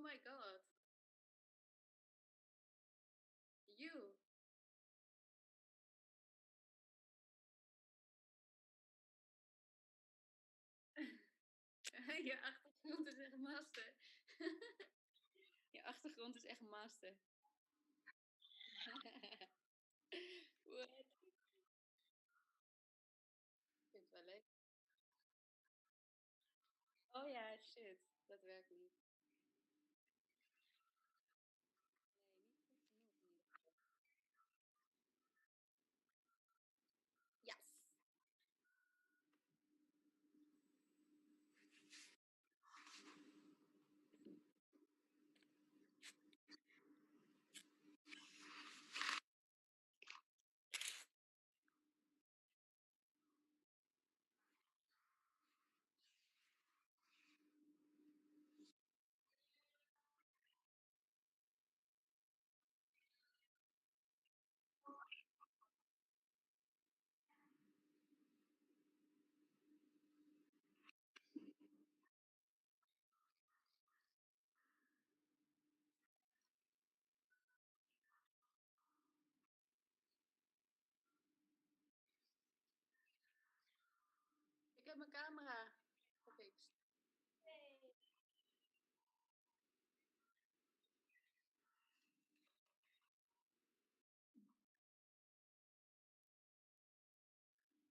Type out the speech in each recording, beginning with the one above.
my god. You. Je achtergrond is echt master. Je achtergrond is echt master. What? Ik vind het wel leuk. Oh ja, shit. Dat werkt niet. Nee, niet goed genoeg in ieder geval. Yes! Ik heb mijn camera gefixt. Hey.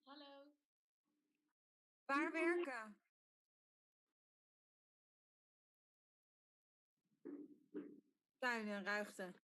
Hallo. Waar werken? Tuin en ruigte.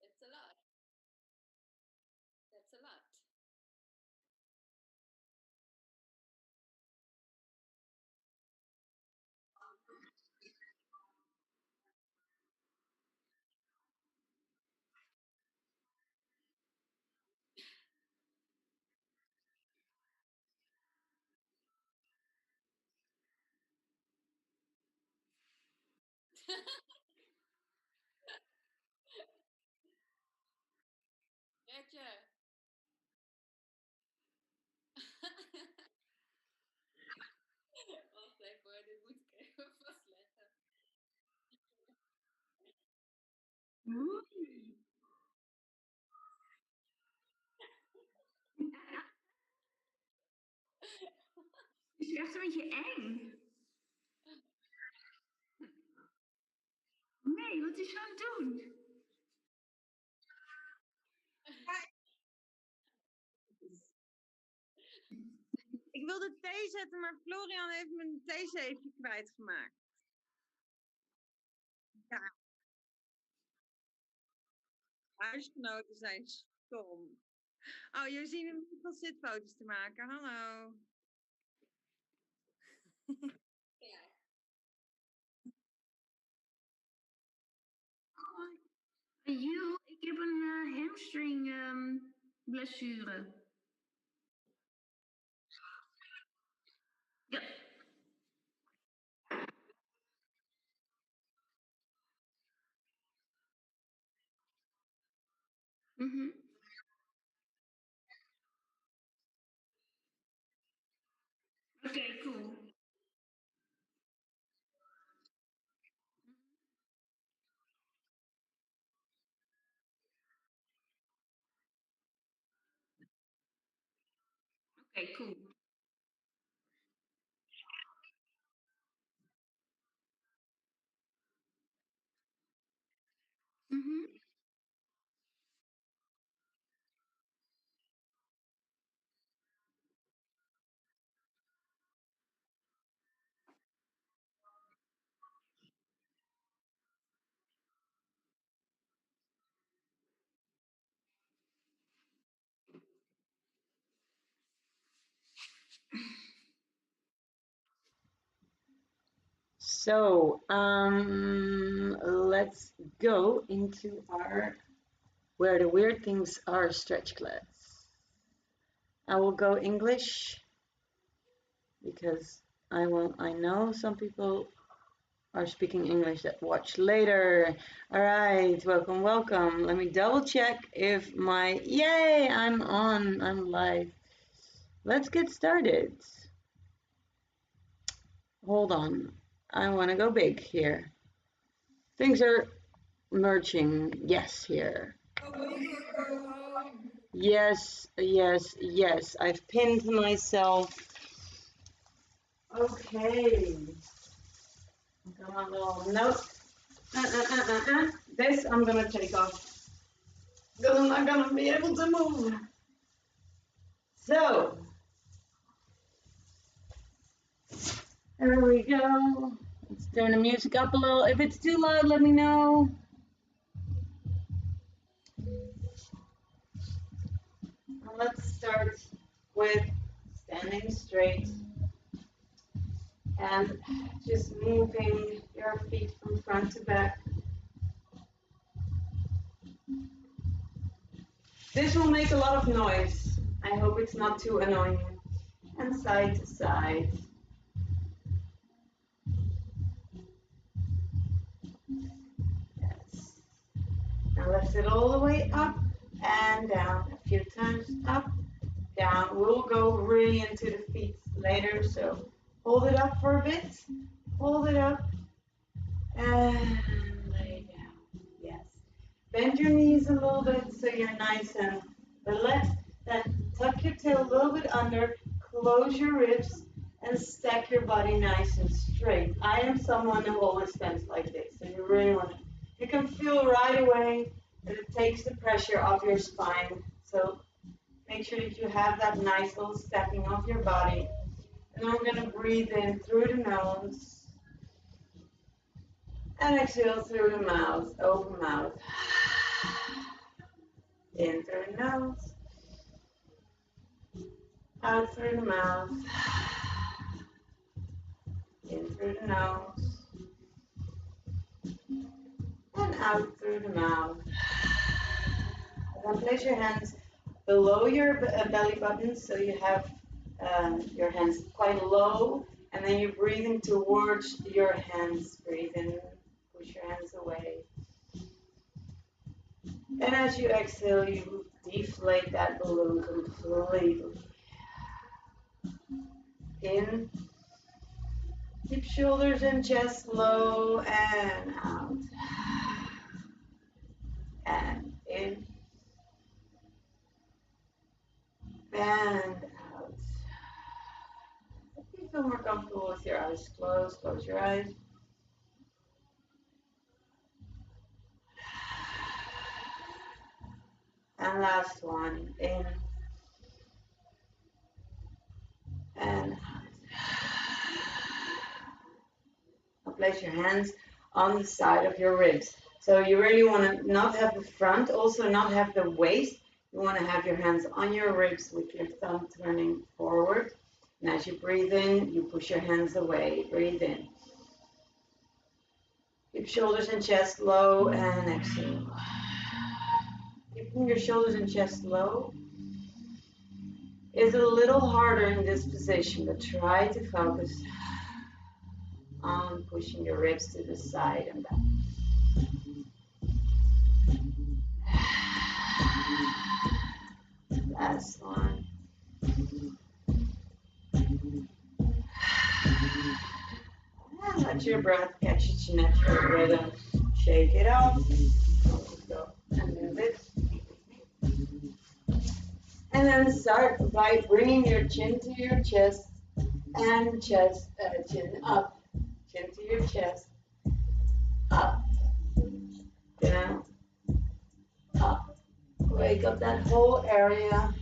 It's a lot. That's a lot. Retje. Wacht even hoor, dit moet ik even vastleggen. Oei. Het is echt een beetje eng. Nee, wat is hij aan het doen? Ik wilde thee zetten, maar Florian heeft mijn theezeefje kwijtgemaakt. Ja. Huisgenoten zijn stom. Oh, jullie zien hem niet van zitfoto's te maken. Hallo. Ja. Juul, ik heb een hamstring blessure. Ja. Oké, cool. Oké, cool. So, let's go into our where the weird things are stretch class. I will go English because I know some people are speaking English that watch later. All right, welcome. Let me double check if yay, I'm live. Let's get started. Hold on, I want to go big here. Things are merging, yes, here. Yes, I've pinned myself. Okay. Come on, little note. This I'm gonna take off because I'm not gonna be able to move. So, there we go. Let's turn the music up a little. If it's too loud, let me know. Let's start with standing straight and just moving your feet from front to back. This will make a lot of noise. I hope it's not too annoying. And side to side. Yes. Now lift it all the way up and down. A few times up, down. We'll go really into the feet later, so hold it up for a bit. Hold it up and lay down. Yes. Bend your knees a little bit so you're nice and relaxed. Then tuck your tail a little bit under, close your ribs, and stack your body nice and straight. I am someone who always stands like this, so you really want to. You can feel right away that it takes the pressure off your spine. So make sure that you have that nice little stacking of your body. And then we're going to breathe in through the nose. And exhale through the mouth, open mouth. In through the nose. Out through the mouth. In through the nose. And out through the mouth. And then place your hands below your belly button so you have your hands quite low. And then you're breathing towards your hands. Breathe in, push your hands away. And as you exhale, you deflate that balloon completely. In. Keep shoulders and chest low and out. And in. And out. If you feel more comfortable with your eyes closed, close your eyes. And last one, in and out. Now place your hands on the side of your ribs. So you really want to not have the front, also not have the waist. You want to have your hands on your ribs with your thumb turning forward. And as you breathe in, you push your hands away. Breathe in. Keep shoulders and chest low and exhale. Keeping your shoulders and chest low is a little harder in this position, but try to focus on pushing your ribs to the side and back. Last one. And let your breath catch its natural rhythm. Shake it off. Go and move it. And then start by bringing your chin to your chest and chin up. Chin to your chest. Up. Down. Up. Wake up that whole area.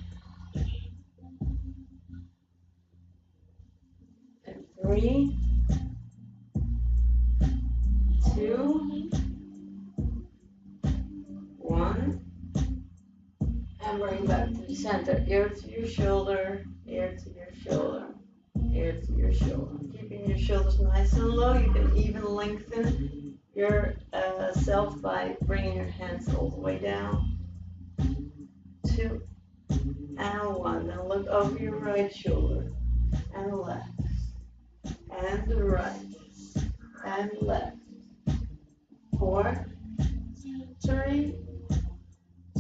And 3, 2, 1. And bring back to the center. Ear to your shoulder. Ear to your shoulder. Ear to your shoulder. Keeping Keeping your shoulders nice and low. You can even lengthen yourself by bringing your hands all the way down. 2 and 1. Now look over your right shoulder and left and the right and left. 4, 3,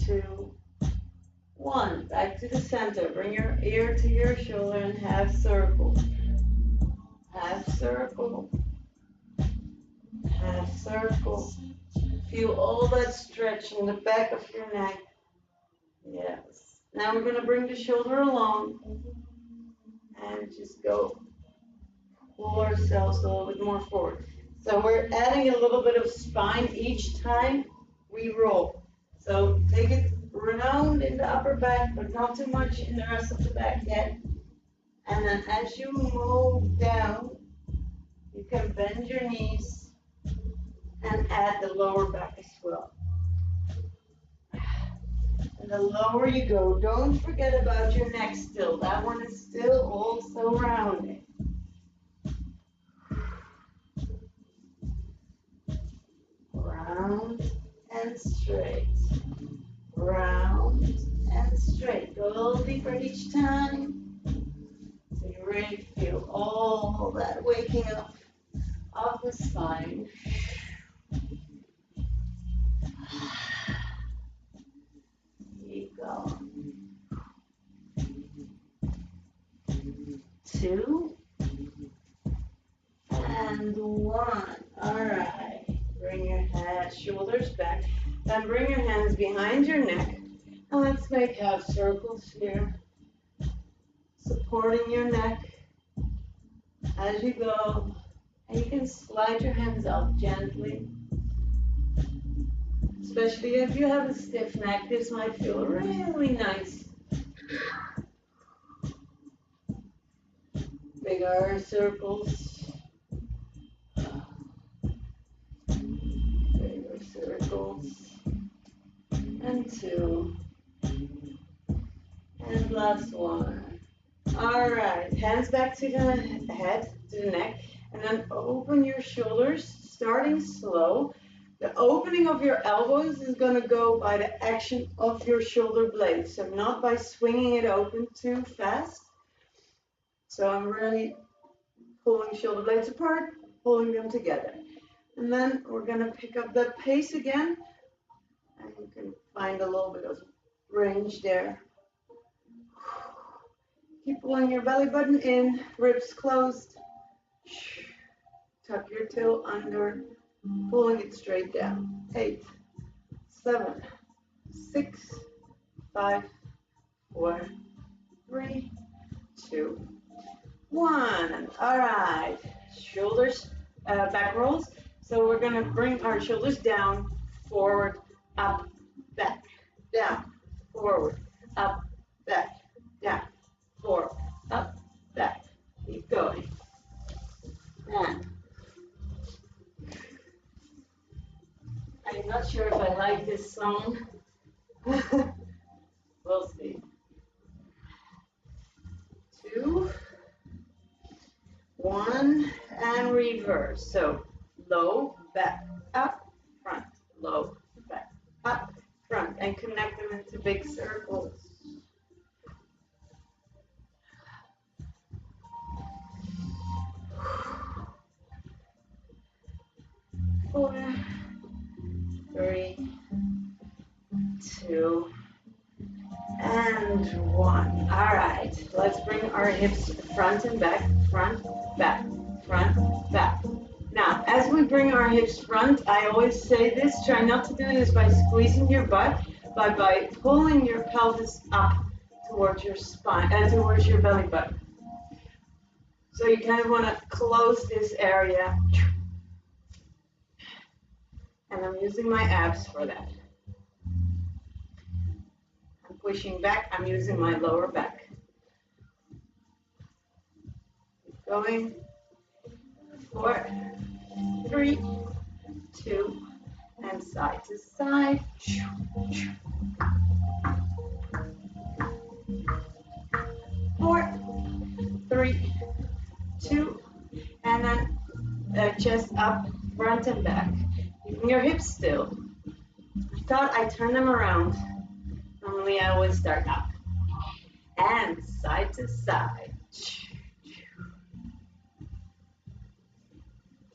2, 1. Back to the center. Bring your ear to your shoulder and half circle. Half circle. Half circle. Feel all that stretch in the back of your neck. Yes. Now we're going to bring the shoulder along and just go pull ourselves a little bit more forward. So we're adding a little bit of spine each time we roll. So take it round in the upper back, but not too much in the rest of the back yet. And then as you move down, you can bend your knees and add the lower back as well. And the lower you go, don't forget about your neck still. That one is still also rounding. Round and straight. Round and straight. Go a little deeper each time. So you really feel all that waking up of the spine. Keep going. 2 and 1. All right. Bring your head, shoulders back. Then bring your hands behind your neck. And let's make half circles here. Supporting your neck as you go. And you can slide your hands up gently. Especially if you have a stiff neck, this might feel really nice. Bigger circles. Bigger circles. And 2. And last 1. All right, hands back to the head, to the neck. And then open your shoulders, starting slow. The opening of your elbows is going to go by the action of your shoulder blades, so not by swinging it open too fast. So I'm really pulling shoulder blades apart, pulling them together. And then we're going to pick up that pace again, and you can find a little bit of range there. Keep pulling your belly button in, ribs closed. Tuck your tail under. Pulling it straight down. 8, 7, 6, 5, 4, 3, 2, 1. All right. Shoulders, back rolls. So we're going to bring our shoulders down, forward, up, back, down, forward, up, back, down, forward, up, back. Keep going. And I'm not sure if I like this song. We'll see. 2, 1, and reverse. So low, back, up, front, low, back, up, front, and connect them into big circles. 4, 3, 2, and 1. All right, let's bring our hips front and back, front, back, front, back. Now, as we bring our hips front, I always say this, try not to do this by squeezing your butt, but by pulling your pelvis up towards your spine, towards your belly button. So you kind of want to close this area. And I'm using my abs for that. I'm pushing back, I'm using my lower back. Keep going. 4, 3, 2, and side to side. 4, 3, 2, and chest up, front and back. Keeping your hips still. I thought I'd turn them around. Normally I always start up. And side to side.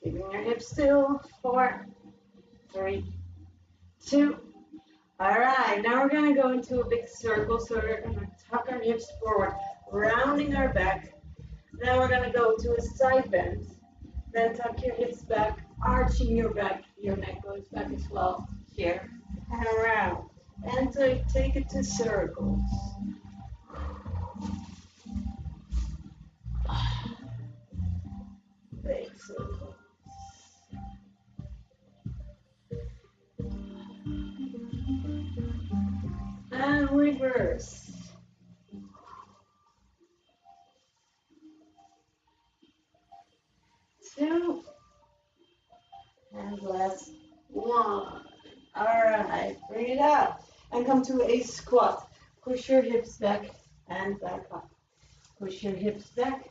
Keeping your hips still. 4, 3, 2. All right, now we're going to go into a big circle. So we're going to tuck our hips forward, rounding our back. Then we're going to go to a side bend. Then tuck your hips back, arching your back. Your neck goes back as well. Here and around. And take it to circles. Big circles. And reverse. 2. And last 1. All right, breathe out. And come to a squat. Push your hips back and back up. Push your hips back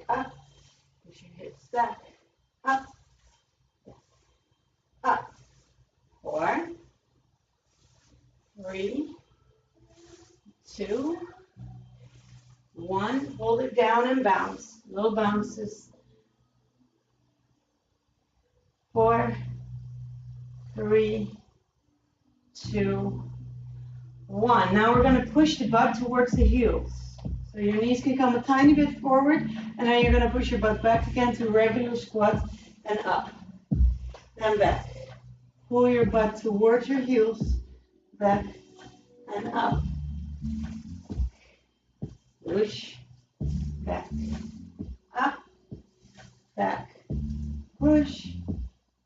up. Push your hips back, up, up. 4, 3, 2, 1. Hold it down and bounce. Little bounces. 4, 3, 2, 1. Now we're going to push the butt towards the heels. So your knees can come a tiny bit forward, and then you're going to push your butt back again to regular squat and up. Then back. Pull your butt towards your heels, back and up. Push, back, up, back, push,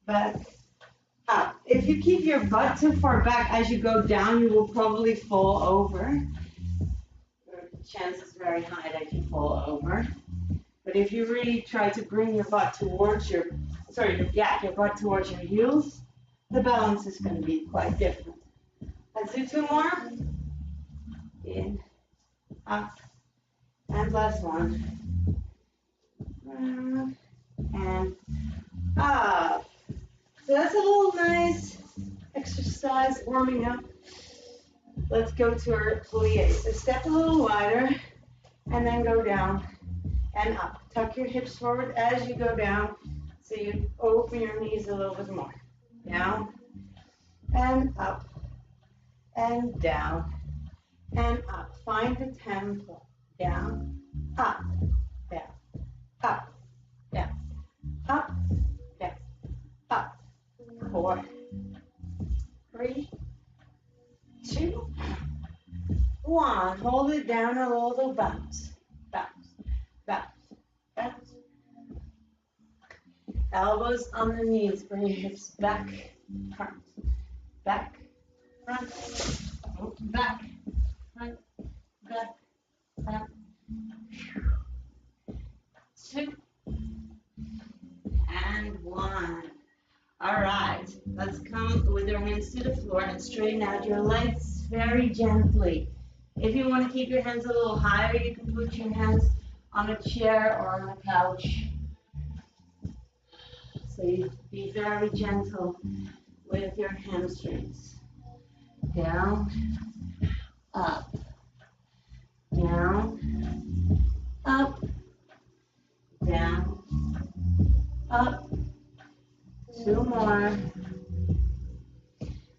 back, up. If you keep your butt too far back as you go down, you will probably fall over. The chance is very high that you fall over. But if you really try to bring your butt towards your butt towards your heels, the balance is going to be quite different. Let's do 2 more. In, up, and last 1. And up. So that's a little nice exercise warming up. Let's go to our plie. So step a little wider and then go down and up. Tuck your hips forward as you go down so you open your knees a little bit more. Down and up and down and up. Find the tempo. Down, up, down, up, down, up, down, up. 4, 3, 2, 1. Hold it down a little bounce, bounce, bounce, bounce. Elbows on the knees. Bring your hips back, front, back, front, back, front, back, front. 2 and 1. All right, let's come with your hands to the floor and straighten out your legs very gently. If you want to keep your hands a little higher, you can put your hands on a chair or on a couch. So you be very gentle with your hamstrings. Down, up, down, up, down, up. 2 more.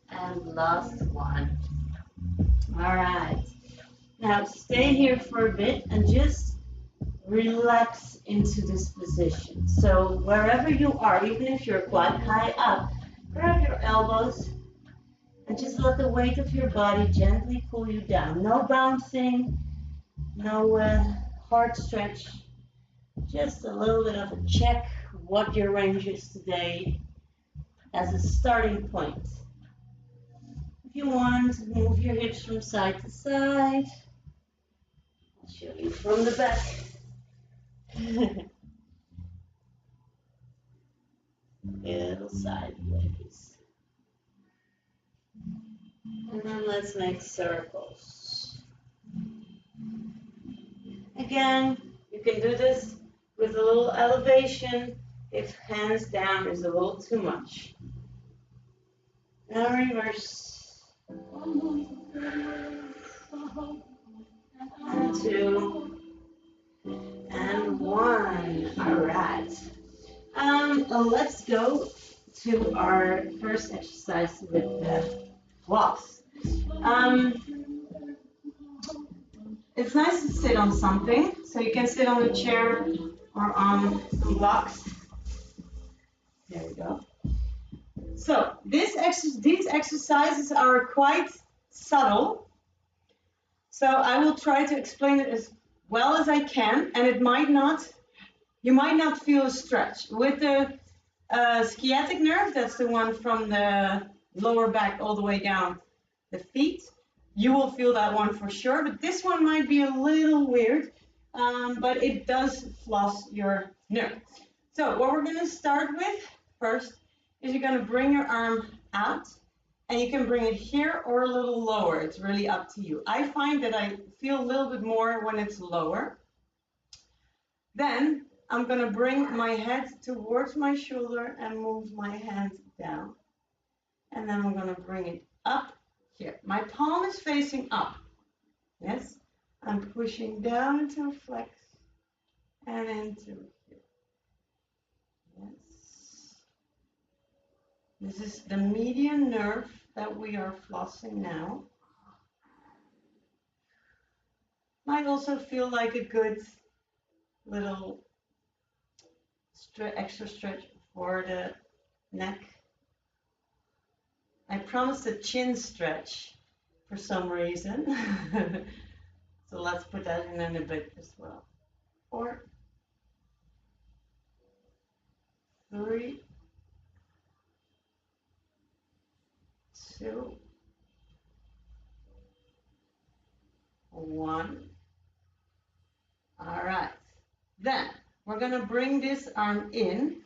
And last 1. All right. Now stay here for a bit and just relax into this position. So wherever you are, even if you're quite high up, grab your elbows and just let the weight of your body gently pull you down. No bouncing, no hard stretch, just a little bit of a check what your range is today as a starting point. If you want, move your hips from side to side. I'll show you from the back. Little sideways. And then let's make circles. Again, you can do this with a little elevation if hands down is a little too much. Now reverse. And 2. And 1. All right. Let's go to our first exercise with the floss. It's nice to sit on something, so you can sit on a chair or on the box. There we go. So these exercises are quite subtle, so I will try to explain it as well as I can, and you might not feel a stretch. With the sciatic nerve, that's the one from the lower back all the way down the feet, you will feel that one for sure, but this one might be a little weird, but it does floss your nerve. So what we're going to start with first is you're going to bring your arm out, and you can bring it here or a little lower. It's really up to you. I find that I feel a little bit more when it's lower. Then I'm going to bring my head towards my shoulder and move my hand down. And then I'm going to bring it up here. My palm is facing up. Yes. I'm pushing down into a flex and into here. Yes. This is the median nerve that we are flossing now. Might also feel like a good little extra stretch for the neck. I promised a chin stretch for some reason. So let's put that in a bit as well. 4, 3, 2, 1. All right. Then we're going to bring this arm in.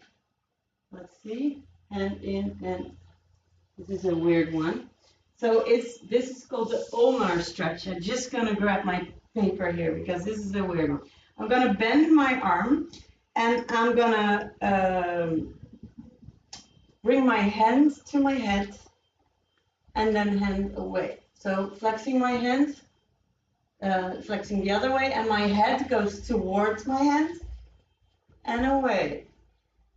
Let's see. Hand in, and this is a weird one. So this is called the ulnar stretch. I'm just going to grab my paper here because this is a weird one. I'm going to bend my arm, and I'm going to bring my hand to my head and then hand away. So flexing my hand, flexing the other way, and my head goes towards my hand and away.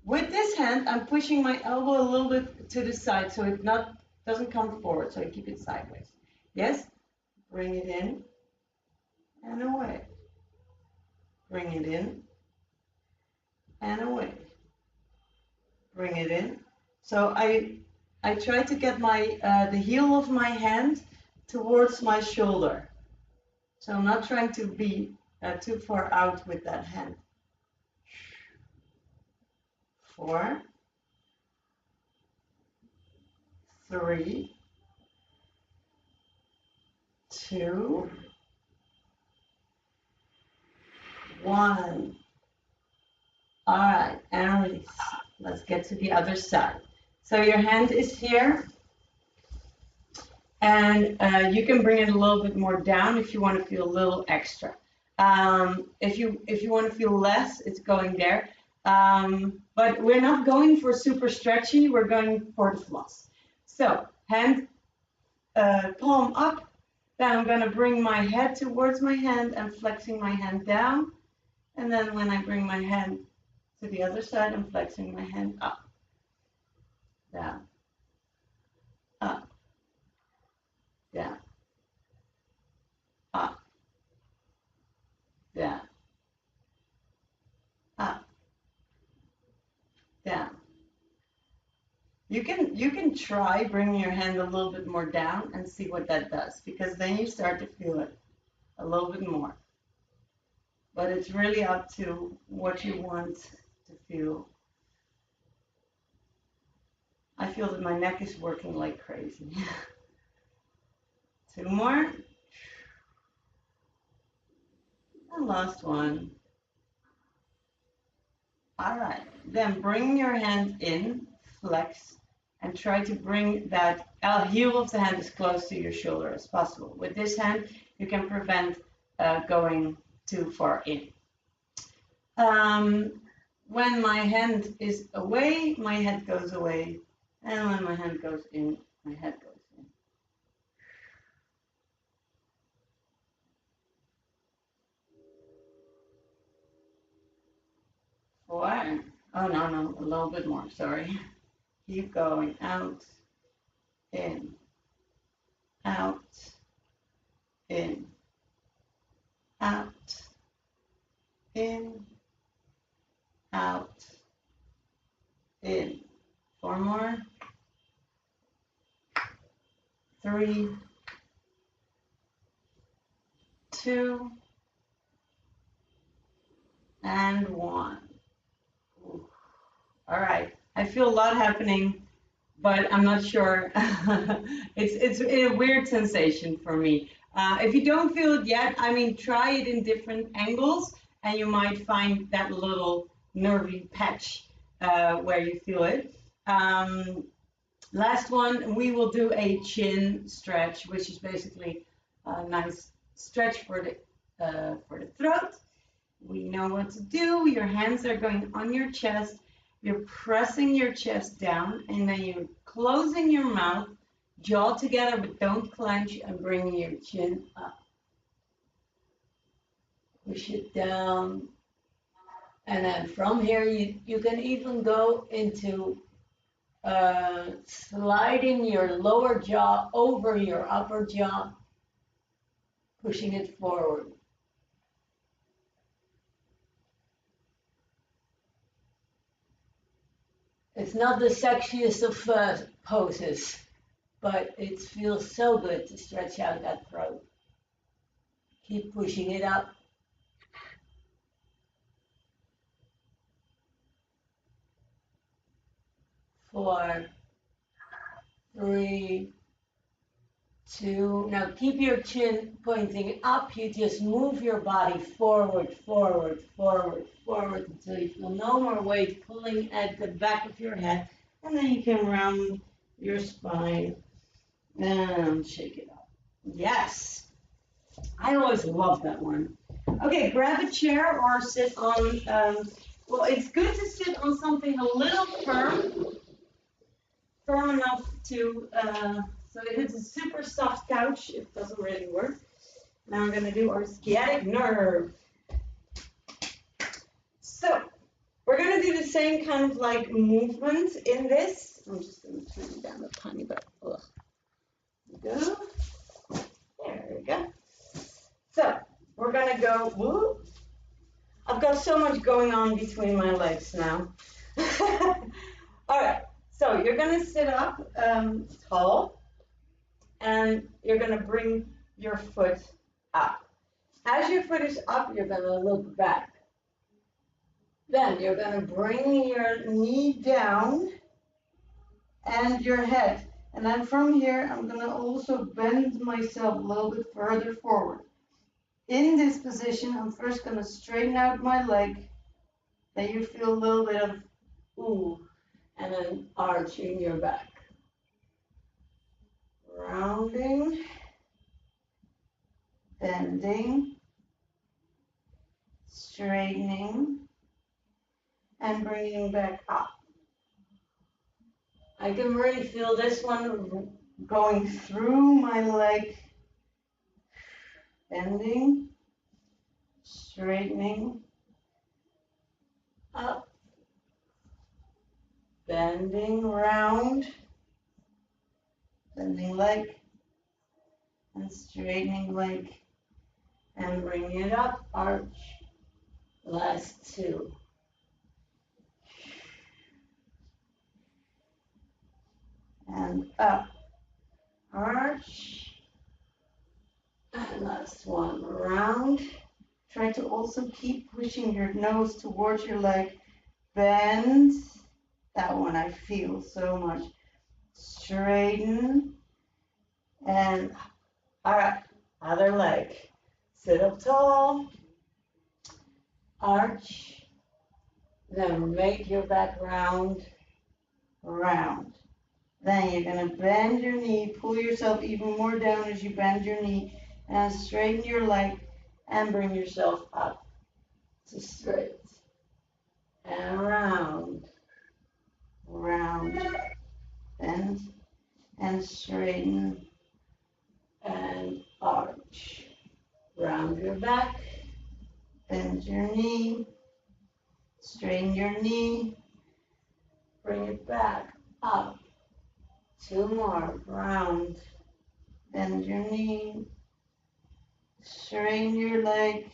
With this hand, I'm pushing my elbow a little bit to the side so it doesn't come forward, so I keep it sideways. Yes? Bring it in and away. Bring it in and away. Bring it in. So I try to get my the heel of my hand towards my shoulder. So I'm not trying to be too far out with that hand. 4, 3, 2, 1. All right, and release. Let's get to the other side. So your hand is here, and you can bring it a little bit more down if you want to feel a little extra. If you want to feel less, it's going there. But we're not going for super stretchy, we're going for the floss. So hand, palm up, then I'm going to bring my head towards my hand and flexing my hand down. And then when I bring my hand to the other side, I'm flexing my hand up, down, up, down, up, down, up, down. You can try bringing your hand a little bit more down and see what that does, because then you start to feel it a little bit more. But it's really up to what you want to feel. I feel that my neck is working like crazy. 2 more. And last one. All right, then bring your hand in, flex, and try to bring that heel of the hand as close to your shoulder as possible. With this hand, you can prevent going too far in. when my hand is away, my head goes away. And when my hand goes in, my head goes in. 4. Oh, no, a little bit more, sorry. Keep going. Out, in, out, in, out, in, out, in. 4 more. 3, 2, and 1. Ooh. All right. I feel a lot happening, but I'm not sure. It's a weird sensation for me. If you don't feel it yet, I mean, try it in different angles, and you might find that little nervy patch where you feel it. Last one, we will do a chin stretch, which is basically a nice stretch for the throat. We know what to do. Your hands are going on your chest. You're pressing your chest down, and then you're closing your mouth, jaw together, but don't clench, and bringing your chin up. Push it down. And then from here, you can even go into sliding your lower jaw over your upper jaw, pushing it forward. It's not the sexiest of poses, but it feels so good to stretch out that throat. Keep pushing it up. 4, 3, 2. Now keep your chin pointing up. You just move your body forward, forward, forward, forward until you feel no more weight pulling at the back of your head. And then you can round your spine and shake it up. Yes. I always love that one. Okay, grab a chair or sit on, well, it's good to sit on something a little firm enough to, so if it's a super soft couch, it doesn't really work. Now we're going to do our sciatic nerve. So we're going to do the same kind of like movement in this. I'm just going to turn it down a tiny bit. Ugh. There we go. There we go. So we're going to go, whoop. I've got so much going on between my legs now. All right. So you're going to sit up tall, and you're going to bring your foot up. As your foot is up, you're going to look back. Then you're going to bring your knee down and your head. And then from here, I'm going to also bend myself a little bit further forward. In this position, I'm first going to straighten out my leg. Then you feel a little bit of ooh. And then arching your back. Rounding, bending, straightening, and bringing back up. I can really feel this one going through my leg. Bending, straightening, up. Bending round, bending leg, and straightening leg, and bring it up, arch, last 2. And up, arch, and last one, round. Try to also keep pushing your nose towards your leg, bend. That one I feel so much. Straighten and all right, other leg. Sit up tall, arch, then make your back round. Then you're going to bend your knee, pull yourself even more down as you bend your knee, and straighten your leg and bring yourself up to straight. and round, round, bend and straighten and arch. Round your back, bend your knee, straighten your knee, bring it back up. 2 more, round, bend your knee, straighten your leg,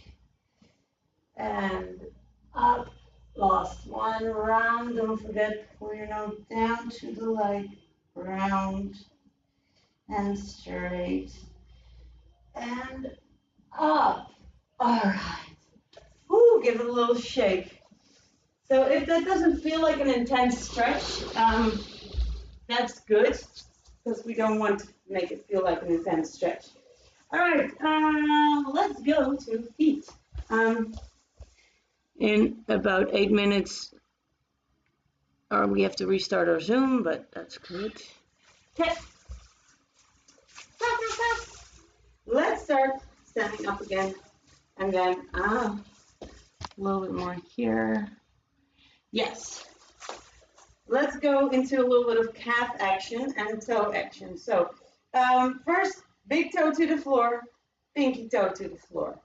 and up. Last one, round, don't forget, pull your nose down to the leg, round, and straight, and up. All right. Woo, give it a little shake. So if that doesn't feel like an intense stretch, that's good, because we don't want to make it feel like an intense stretch. All right, let's go to feet. In about 8 minutes, or we have to restart our Zoom, but that's good. Okay. Let's start standing up again, and then a little bit more here. Yes. Let's go into a little bit of calf action and toe action. So first, big toe to the floor, pinky toe to the floor.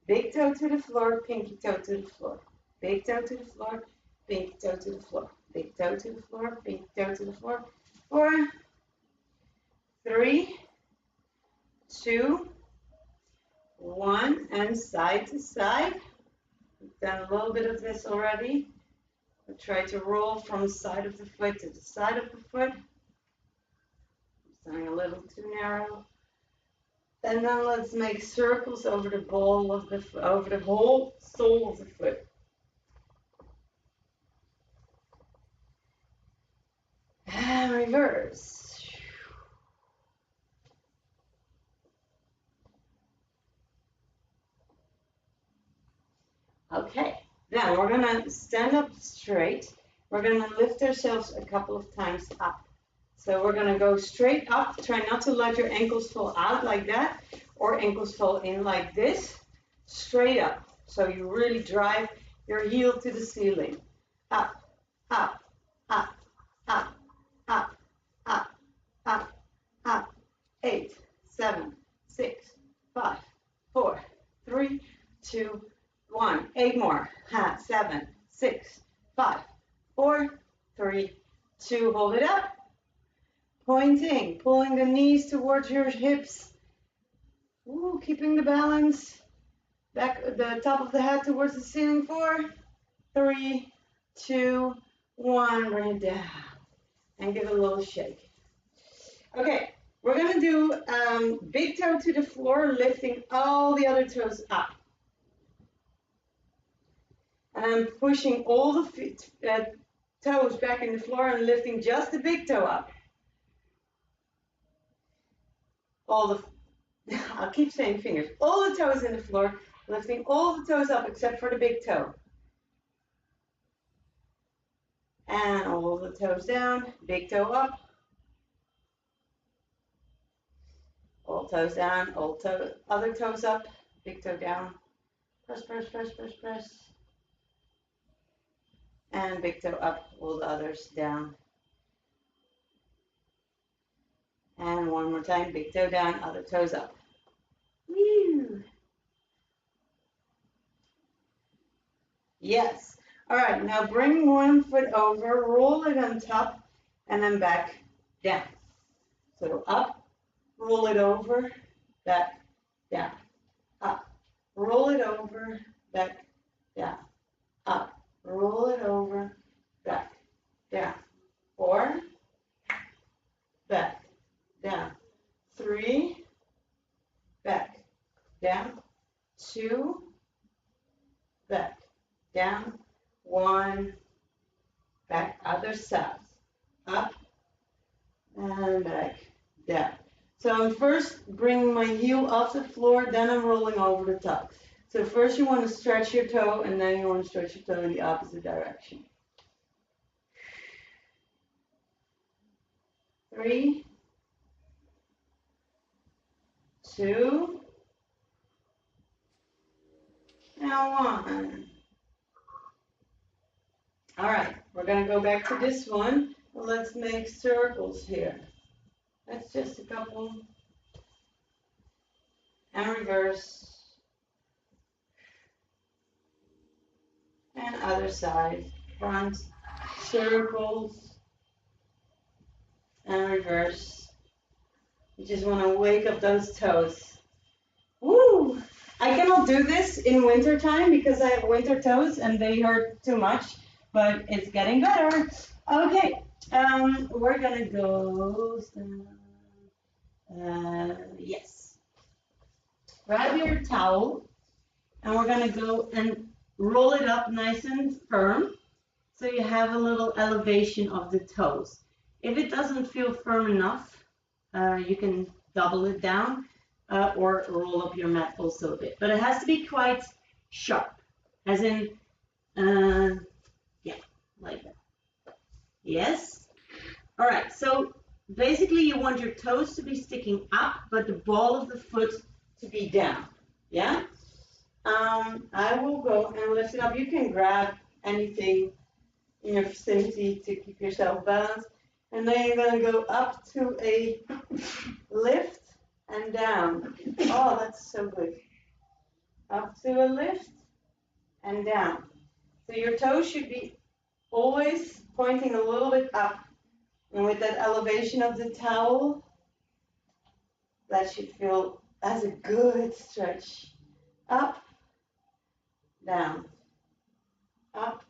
Big toe to the floor, pinky toe to the floor. Big toe to the floor, pinky toe to the floor. Big toe to the floor, pinky toe to the floor. 4, 3, 2, 1, and side to side. We've done a little bit of this already. We'll try to roll from side of the foot to the side of the foot. Starting a little too narrow. And then let's make circles over the ball of the over the whole sole of the foot. And reverse. Okay, then we're gonna stand up straight. We're gonna lift ourselves a couple of times up. So we're gonna go straight up. Try not to let your ankles fall out like that, or ankles fall in like this. Straight up. So you really drive your heel to the ceiling. Up, up, up, up, up, up, up, up. 8, 7, 6, 5, 4, 3, 2, 1. 8 more. 7, 6, 5, 4, 3, 2. Hold it up. Pointing, pulling the knees towards your hips. Ooh, keeping the balance. Back the top of the head towards the ceiling. 4, 3, 2, 1. Bring it down. And give it a little shake. Okay, we're going to do big toe to the floor, lifting all the other toes up. And I'm pushing all the feet, toes back in the floor and lifting just the big toe up. I'll keep saying fingers. All the toes in the floor, lifting all the toes up except for the big toe. And all the toes down, big toe up. All toes down, other toes up, big toe down. Press, press, press, press, press. And big toe up, all the others down. And one more time, big toe down, other toes up. Woo! Yes. All right, now bring one foot over, roll it on top, and then back down. So up, roll it over, back, down, up. Roll it over, back, down, up. Roll it over, back, down. 4, back, down. 3, back, down. 2, back, down. 1, back, other side. Up, and back, down. So I'm first bringing my heel off the floor, then I'm rolling over the top. So first you want to stretch your toe, and then you want to stretch your toe in the opposite direction. 3, 2, and 1. All right, we're gonna go back to this one. Let's make circles here. That's just a couple. And reverse. And other side. Front, circles, and reverse. You just want to wake up those toes. Woo! I cannot do this in winter time because I have winter toes and they hurt too much, but it's getting better. Okay, we're gonna go. Yes. Grab your towel and we're gonna go and roll it up nice and firm so you have a little elevation of the toes. If it doesn't feel firm enough, you can double it down or roll up your mat also a bit. But it has to be quite sharp, as in, yeah, like that. Yes? All right, so basically you want your toes to be sticking up, but the ball of the foot to be down. Yeah? I will go and lift it up. You can grab anything in your vicinity to keep yourself balanced. And then you're going to go up to a lift and down. Oh, that's so good. Up to a lift and down. So your toes should be always pointing a little bit up. And with that elevation of the towel, that should feel as a good stretch. Up, down, up,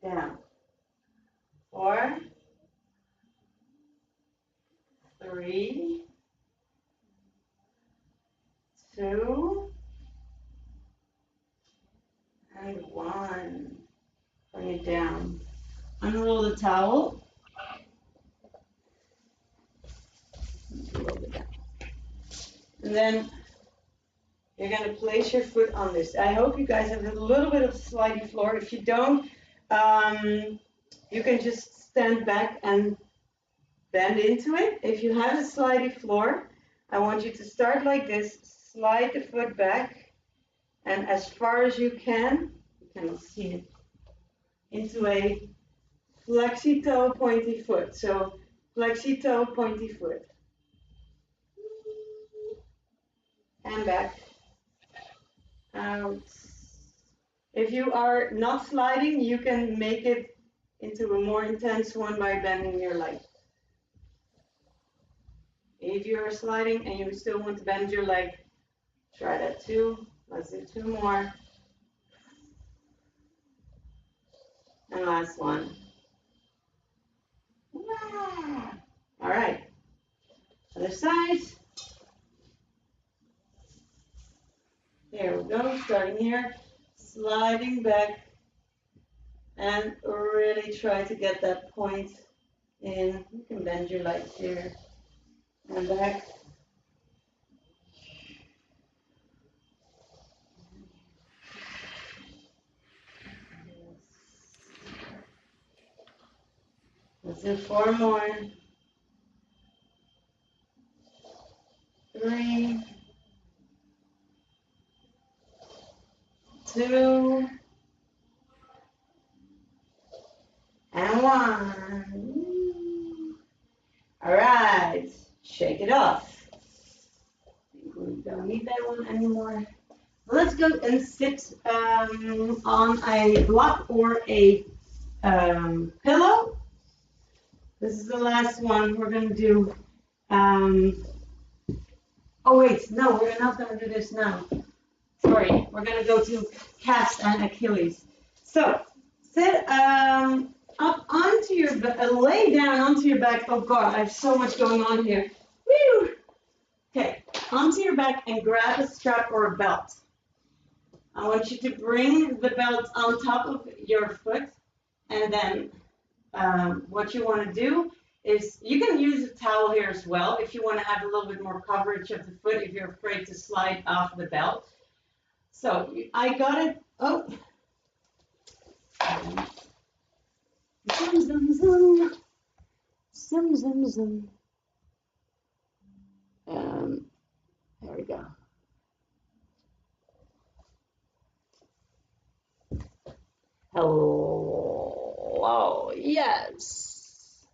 down. 4, 3, 2, and 1. Bring it down. Unroll the towel. Roll it down. And then you're going to place your foot on this. I hope you guys have a little bit of slidey floor. If you don't, you can just stand back and bend into it. If you have a slidey floor, I want you to start like this, slide the foot back, and as far as you cannot see it, into a flexi toe, pointy foot. So flexi toe, pointy foot. And back, out. If you are not sliding, you can make it into a more intense one by bending your leg. If you are sliding and you still want to bend your leg, try that too. Let's do 2 more. And last one. All right. Other side. There we go. Starting here. Sliding back. And really try to get that point in. You can bend your legs here. And back. Let's do 4 more. 3, 2, and 1. All right, shake it off. I think we don't need that one anymore. Let's go and sit on a block or a pillow. This is the last one we're going to do. Oh wait, no, we're not going to do this now. Sorry, we're going to go to calves and Achilles. So sit up onto your lay down onto your back. Oh God, I have so much going on here. Woo! Okay, onto your back and grab a strap or a belt. I want you to bring the belt on top of your foot, and then what you want to do is you can use a towel here as well if you want to have a little bit more coverage of the foot if you're afraid to slide off the belt. So I got it. Oh. Zum, zum, zum. Zum, zum, zum. There we go. Hello, yes.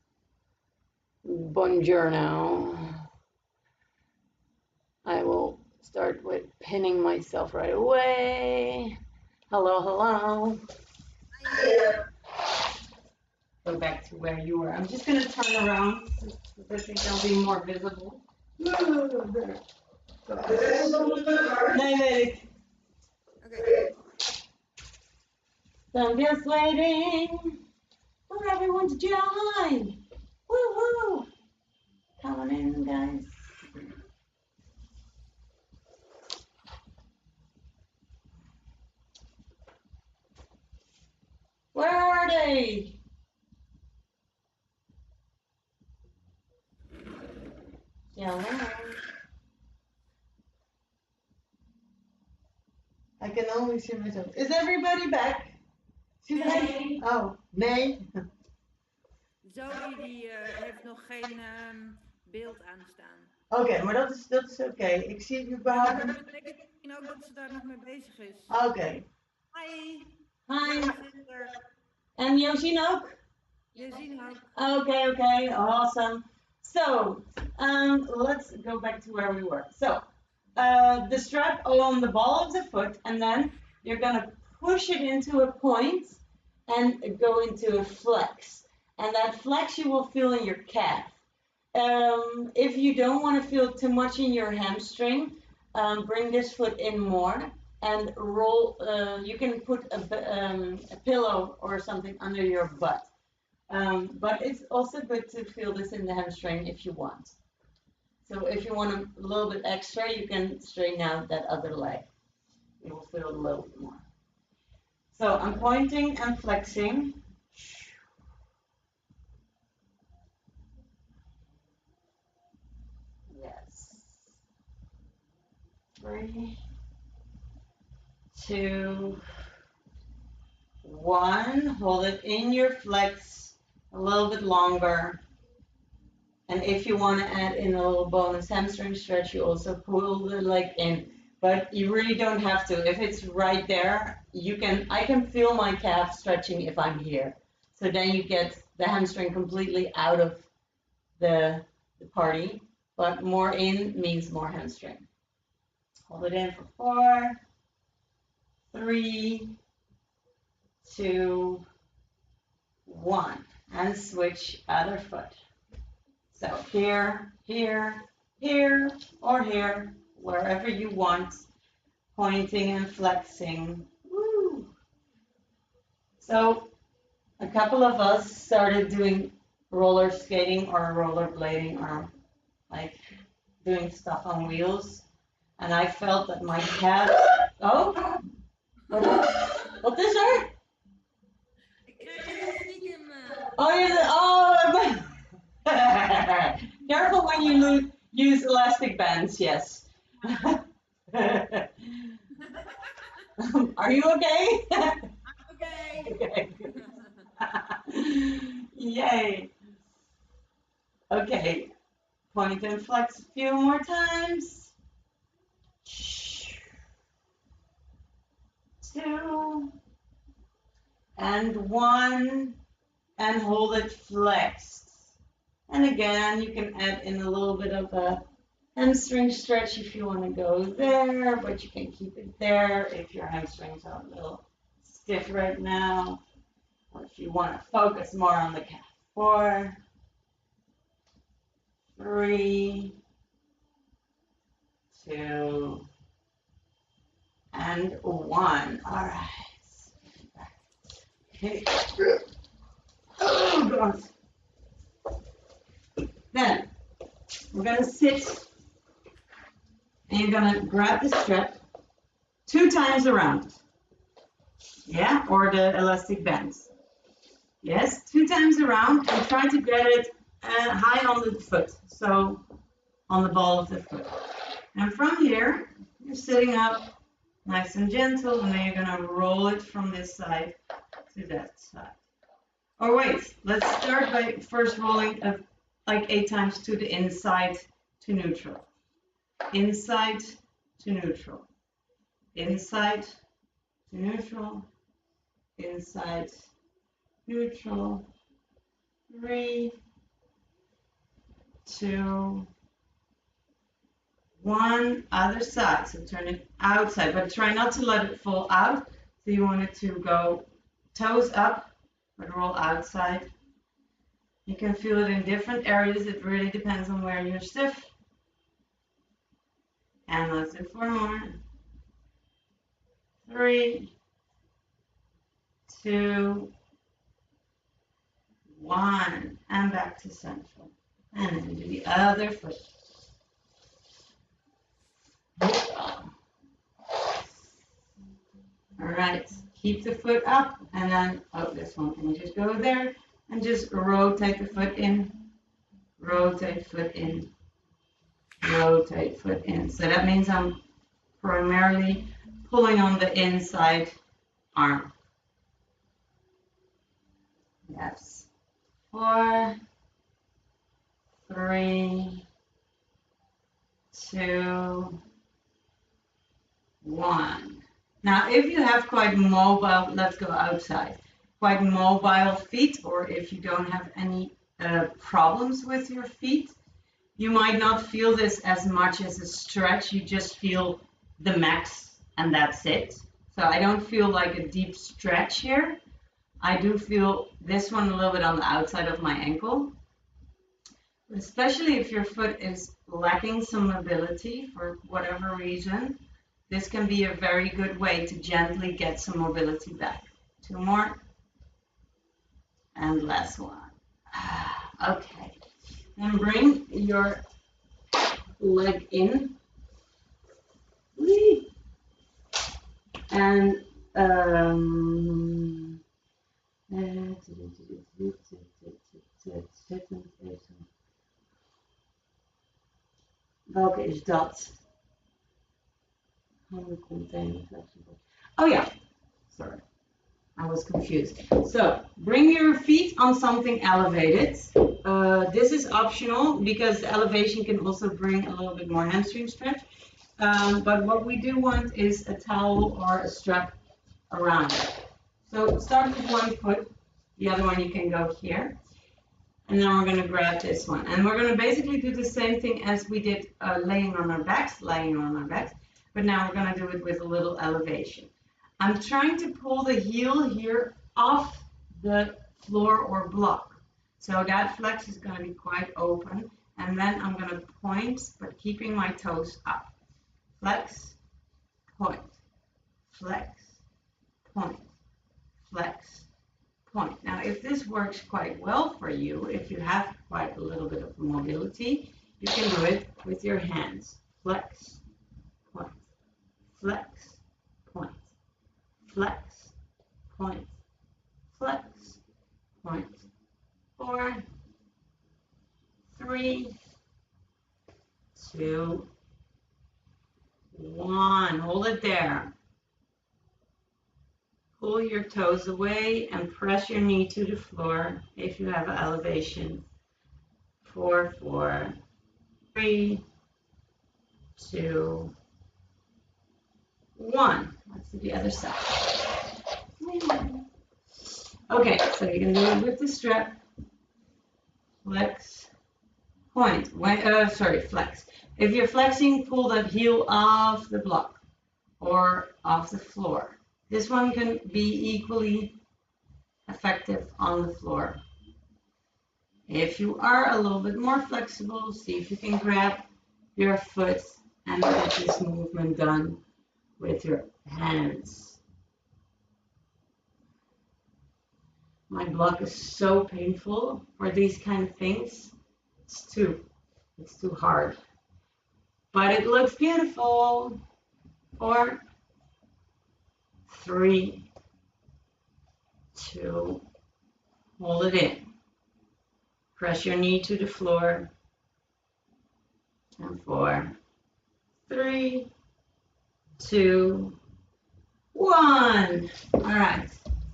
Buongiorno. I will start with pinning myself right away. Hello, hello. Go back to where you were. I'm just going to turn around because I think I'll be more visible. Nee, weet ik. Okay. So I'm just waiting for everyone to join. Woo-hoo. Come on in, guys. Where are they? Yeah, I can only see myself. Is everybody back? Nee. Oh, nee. Zoe die heeft nog geen beeld aanstaan. Oké, maar dat is oké. Ik zie überhaupt... Ja, maar dat betekent misschien ook dat ze daar nog mee bezig is. Oké. Hi. Hi. Sister. En Josien ook? Josien ook. Okay, awesome. So, let's go back to where we were. So, the strap on the ball of the foot, and then you're gonna push it into a point and go into a flex. And that flex you will feel in your calf. If you don't want to feel too much in your hamstring, bring this foot in more and roll. You can put a pillow or something under your butt. But it's also good to feel this in the hamstring if you want. So if you want a little bit extra, you can straighten out that other leg. You will feel a little bit more. So I'm pointing and flexing. Yes. 3, 2, 1. Hold it in your flex a little bit longer. And if you want to add in a little bonus hamstring stretch, you also pull the leg in. But you really don't have to. If it's right there, I can feel my calf stretching if I'm here. So then you get the hamstring completely out of the party. But more in means more hamstring. Hold it in for 4, 3, 2, 1. And switch other foot. So here, here, here, or here, wherever you want, pointing and flexing. Woo. So a couple of us started doing roller skating or rollerblading or like doing stuff on wheels. And I felt that my calf, oh, what is er? Ik kreeg een stiekem. Oh, careful when you use elastic bands, yes. Are you okay? Okay. Okay. Yay. Okay. Point and flex a few more times. 2 and 1 and hold it flexed. And again, you can add in a little bit of a hamstring stretch if you want to go there, but you can keep it there if your hamstrings are a little stiff right now, or if you want to focus more on the calf. 4, 3, 2, and 1. All right. Okay. Oh, God. Then we're going to sit and you're going to grab the strap 2 times around. Yeah, or the elastic bands. Yes, 2 times around and try to get it high on the foot. So on the ball of the foot. And from here, you're sitting up nice and gentle, and then you're going to roll it from this side to that side. Or wait, let's start by first rolling like 8 times to the inside to neutral. Inside to neutral. Inside to neutral. inside, neutral, 3, 2, 1, other side. So turn it outside, but try not to let it fall out. So you want it to go toes up, but roll outside. You can feel it in different areas. It really depends on where you're stiff. And let's do 4 more. 3, 2, 1, and back to central. And then do the other foot. All right, keep the foot up, and then, oh, this one, and just go there, and just rotate the foot in, rotate foot in, rotate foot in. So that means I'm primarily pulling on the inside arm. Yes. 4, 3, 2, 1. Now, if you have quite mobile, let's go outside, quite mobile feet, or if you don't have any problems with your feet, you might not feel this as much as a stretch. You just feel the max, and that's it. So I don't feel like a deep stretch here. I do feel this one a little bit on the outside of my ankle, especially if your foot is lacking some mobility for whatever reason. This can be a very good way to gently get some mobility back. 2 more. And last one. Okay. Then bring your leg in. And welke is dat? Oh yeah, sorry, I was confused. So bring your feet on something elevated. This is optional because the elevation can also bring a little bit more hamstring stretch. But what we do want is a towel or a strap around it. So start with one foot, the other one you can go here. And then we're going to grab this one. And we're going to basically do the same thing as we did laying on our backs. But now we're going to do it with a little elevation. I'm trying to pull the heel here off the floor or block. So that flex is going to be quite open. And then I'm going to point, but keeping my toes up. Flex, point, flex, point, flex, point. Now, if this works quite well for you, if you have quite a little bit of mobility, you can do it with your hands. Flex, point, flex, point, flex, point, flex, point. 4, 3, 2, 1. Hold it there. Pull your toes away and press your knee to the floor if you have an elevation. 4, 4, 3, 2, 1. Let's do the other side. Okay, so you can do it with the strap. Flex, point. Flex. If you're flexing, pull that heel off the block or off the floor. This one can be equally effective on the floor. If you are a little bit more flexible, see if you can grab your foot and get this movement done with your hands. My block is so painful for these kind of things. It's too hard. But it looks beautiful. 4, 3, 2, hold it in. Press your knee to the floor. And 4, 3, 2, 1. All right.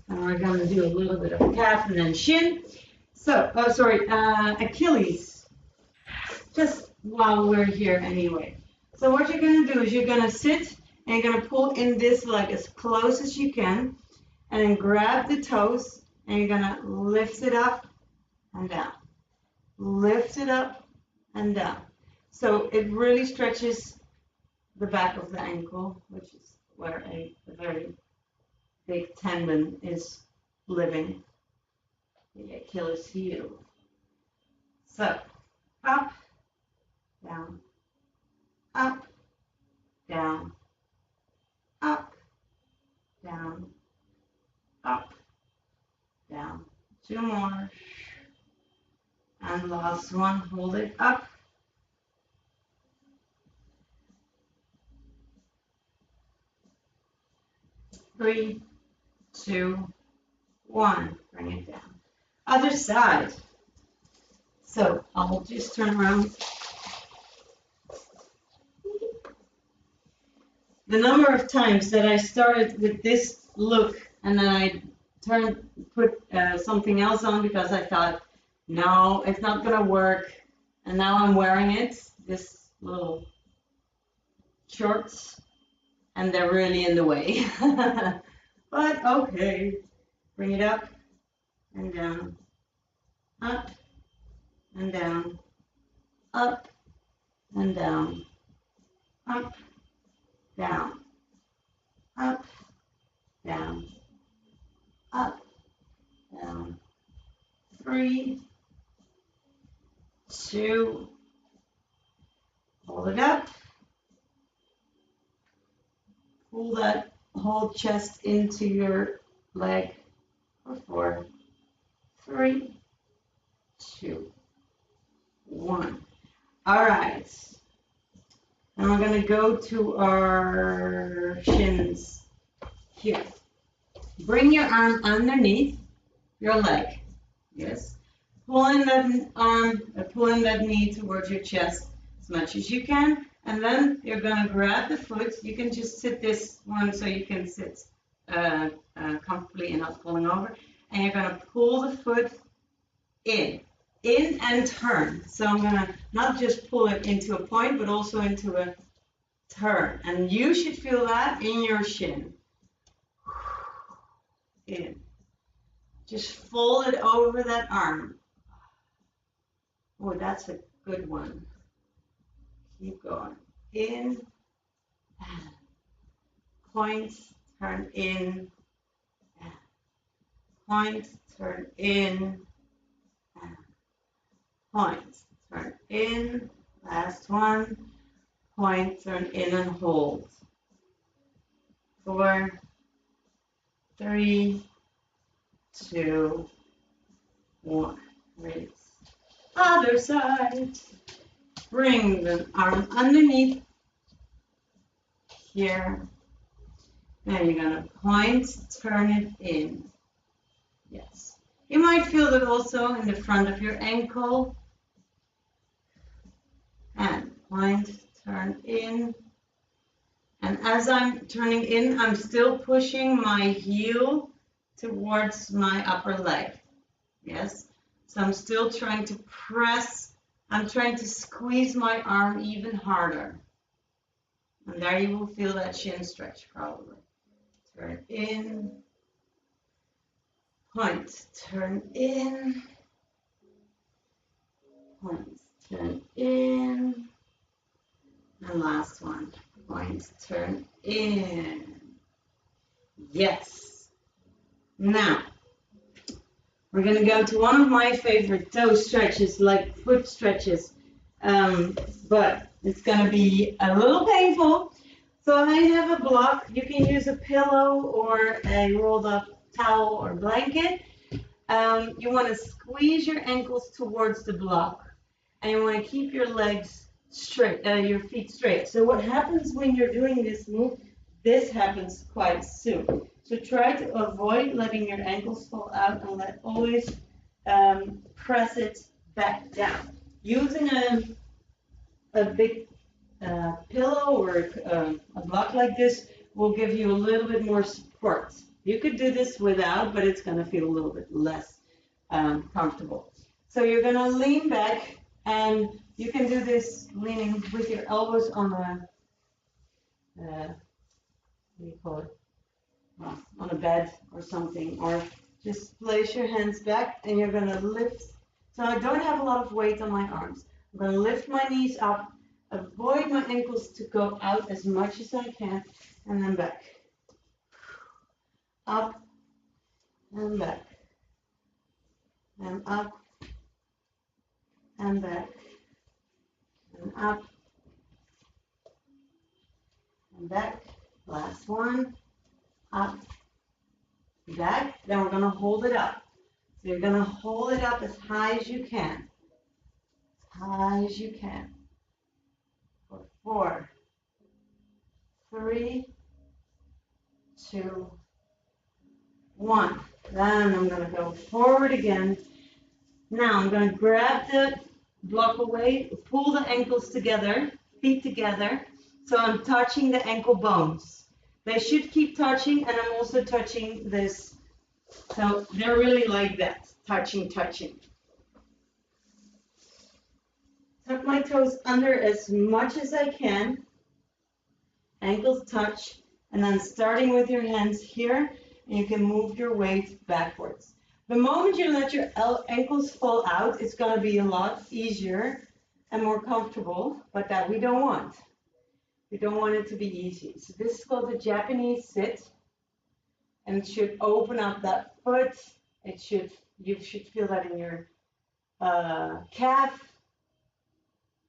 And we're going to do a little bit of calf and then shin. So, Achilles. Just while we're here anyway. So what you're going to do is you're going to sit and you're going to pull in this leg as close as you can. and then grab the toes and you're gonna lift it up and down. Lift it up and down. So it really stretches the back of the ankle, which is where a very big tendon is living, the Achilles heel. So up, down, up, down, up, down, up, down. 2 more. And last one, hold it up. Three, 2, 1. Bring it down. Other side. So I'll just turn around. The number of times that I started with this look and then I put something else on because I thought, no, it's not gonna work. And now I'm wearing it, this little shorts, and they're really in the way. But okay, bring it up and down, up and down, up and down, up, down, up, down, up, down. 3, 2, hold it up. Pull that whole chest into your leg for 4, 3, 2, 1. All right. Now we're going to go to our shins here. Bring your arm underneath your leg. Yes. Pulling that arm, pulling that knee towards your chest as much as you can. And then you're going to grab the foot. You can just sit this one so you can sit comfortably and not falling over. And you're going to pull the foot in and turn. So I'm going to not just pull it into a point, but also into a turn. And you should feel that in your shin. In. Just fold it over that arm. Oh, that's a good one. Keep going. In, point, turn in, point, turn in, point, turn in, last one, point, turn in and hold. 4, 3, 2, 1. Release. Other side. Bring the arm underneath here. Then you're going to point, turn it in. Yes. You might feel that also in the front of your ankle. And point, turn in. And as I'm turning in, I'm still pushing my heel towards my upper leg. Yes. So I'm still trying to press. I'm trying to squeeze my arm even harder. And there you will feel that shin stretch probably. Turn in. Point, turn in. Point, turn in. And last one. Point, turn in. Yes. Now, we're going to go to one of my favorite toe stretches, like foot stretches, but it's going to be a little painful. So I have a block. You can use a pillow or a rolled up towel or blanket. You want to squeeze your ankles towards the block, and you want to keep your legs straight, your feet straight. So what happens when you're doing this move? This happens quite soon. So try to avoid letting your ankles fall out and always press it back down. Using a big pillow or a block like this will give you a little bit more support. You could do this without, but it's going to feel a little bit less comfortable. So you're going to lean back, and you can do this leaning with your elbows on a, what do you call it? on a bed or something, or just place your hands back and you're gonna lift. So I don't have a lot of weight on my arms. I'm gonna lift my knees up, avoid my ankles to go out as much as I can, and then back. Up and back. And up and back. And up and back. Last one. Up, back. Then we're going to hold it up. So you're going to hold it up as high as you can. As high as you can. For 4, 3, 2, 1. Then I'm going to go forward again. Now I'm going to grab the block away, pull the ankles together, feet together. So I'm touching the ankle bones. They should keep touching, and I'm also touching this. So they're really like that, touching. Tuck my toes under as much as I can. Ankles touch, and then starting with your hands here, and you can move your weight backwards. The moment you let your ankles fall out, it's going to be a lot easier and more comfortable, but that we don't want. We don't want it to be easy. So this is called the Japanese sit, and it should open up that foot. You should feel that in your calf,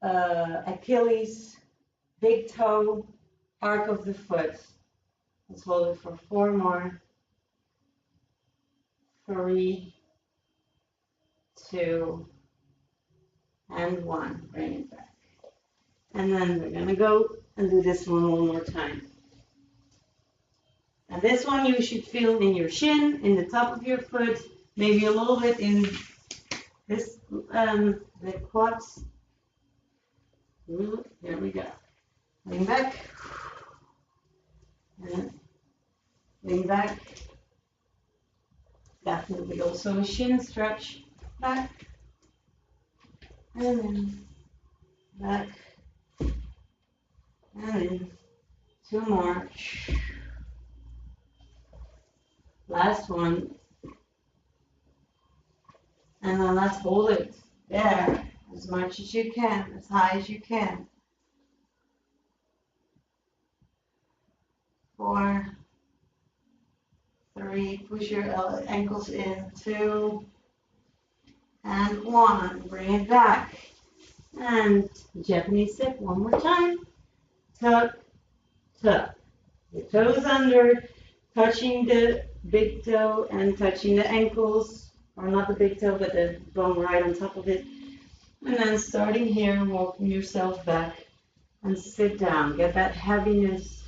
Achilles, big toe, arc of the foot. Let's hold it for 4 more. 3, 2, and 1. Bring it back. And then we're going to go and do this one more time. And this one you should feel in your shin, in the top of your foot, maybe a little bit in this, the quads. There we go. Lean back. And lean back. Definitely also a shin stretch. Back. And then back. And then 2 more. Last one. And then let's hold it there as much as you can, as high as you can. 4, 3, push your ankles in, 2, and 1. Bring it back. And Japanese sit one more time. Tuck, tuck. Your toes under, touching the big toe and touching the ankles, or not the big toe, but the bone right on top of it. And then starting here, walking yourself back and sit down. Get that heaviness.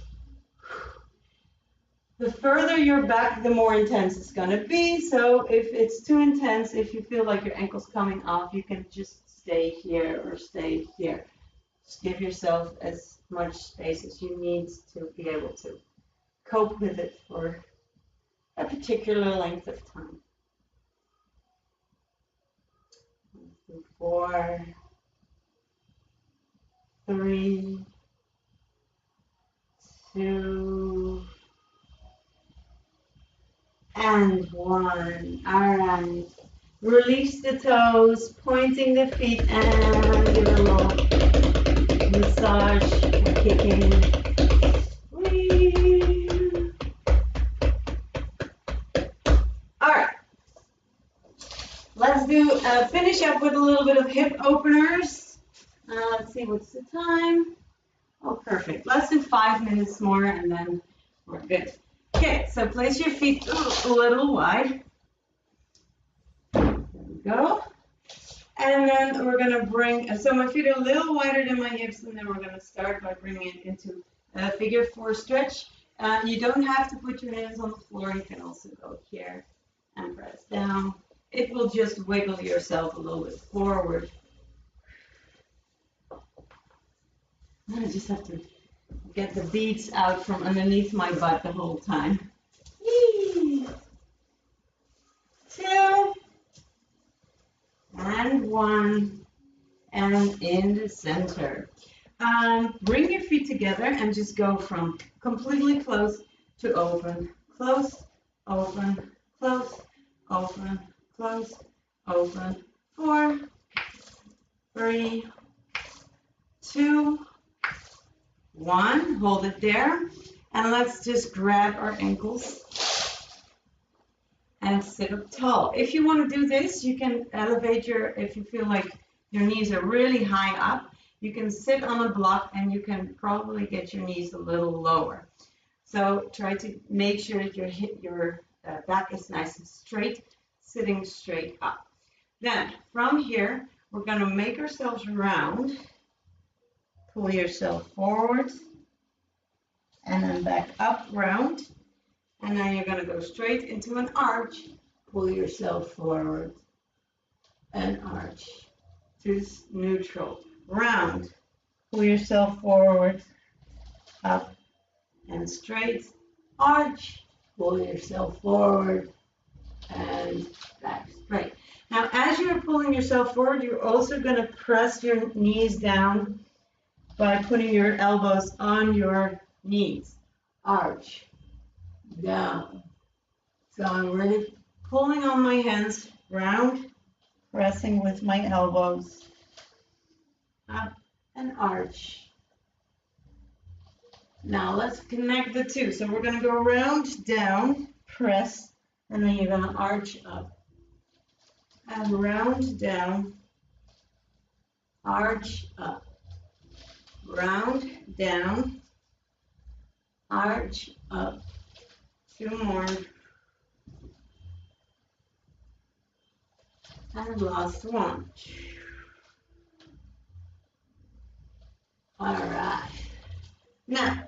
The further you're back, the more intense it's going to be. So if it's too intense, if you feel like your ankle's coming off, you can just stay here or stay here. Just give yourself as much space as you need to be able to cope with it for a particular length of time. 4, 3, 2, and 1. All right. Release the toes, pointing the feet, and give it a little massage, kicking. Whee. All right. Let's do finish up with a little bit of hip openers. Let's see, what's the time? Oh, perfect. Less than 5 minutes more, and then we're good. Okay, so place your feet a little wide. There we go. And then we're going to bring, so my feet are a little wider than my hips, and then we're going to start by bringing it into a figure 4 stretch. You don't have to put your hands on the floor. You can also go here and press down. It will just wiggle yourself a little bit forward. I just have to get the beads out from underneath my butt the whole time. 2, and 1, and in the center. Bring your feet together and just go from completely closed to open, close, open, close, open, close, open. 4, 3, 2, 1. Hold it there. And let's just grab our ankles and sit up tall. If you want to do this, you can elevate if you feel like your knees are really high up, you can sit on a block and you can probably get your knees a little lower. So try to make sure that your back is nice and straight, sitting straight up. Then from here, we're going to make ourselves round. Pull yourself forward and then back up, round. And then you're going to go straight into an arch. Pull yourself forward and arch to neutral. Round. Pull yourself forward, up and straight. Arch. Pull yourself forward and back straight. Now, as you're pulling yourself forward, you're also going to press your knees down by putting your elbows on your knees. Arch. Down. So I'm really pulling on my hands, round, pressing with my elbows, up and arch. Now let's connect the two. So we're going to go round, down, press, and then you're going to arch up. And round, down, arch up. Round, down, arch up. 2 more. And last one. All right. Now,